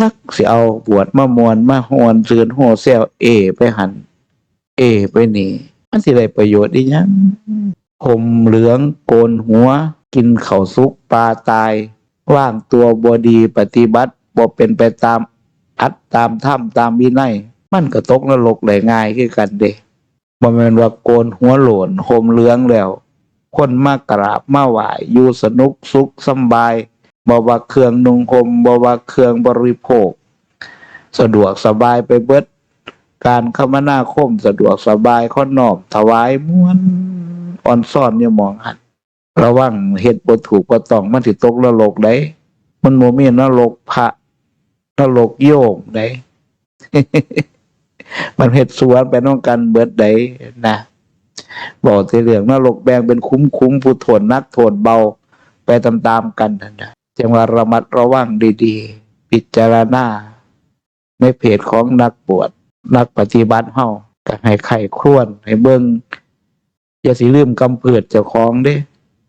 ชักสิเอาบวชมามวนมาฮอนซืนโฮเซลไปหันไปนี่มันสิได้ประโยชน์อีหยังห่มเหลืองโกนหัวกินข้าวสุกปลาตายว่างตัวบ่ดีปฏิบัติบ่เป็นไปตามอัตตามธรรมตามวินัยมันก็ตกนรกได้ง่ายคือกันเด้บ่แม่นว่าโกนหัวโหลนห่มเหลืองแล้วคนมากราบมาไหว้อยู่สนุกสุขสำบายบ่ว่าเครื่องนุ่งห่มบ่ว่าเครื่องบริโภคสะดวกสบายไปเบิดการคมนาคมสะดวกสบายขอนอบถวายม่วนอ่อนซ่อนอย่ามองหันระวังเฮ็ดบ่ถูกบ่ต้องมันสิตกนรกได้มันบ่มีนรกพระนรกโยมได้ มันเฮ็ดสวนไปน้องกันเบิดได้นะบอกแต่เรื่องนรกแบ่งเป็นคุ้มผู้โทษนักโทษเบาไปตามๆกันนั่นน่ะจังว่าระมัดระวังดีๆพิจารณาในเพจของนักบวชนักปฏิบัติเฮาก็ให้ไข้ครวญให้เบิ่งอย่าสิลืมกำเพิดเจ้าของเด้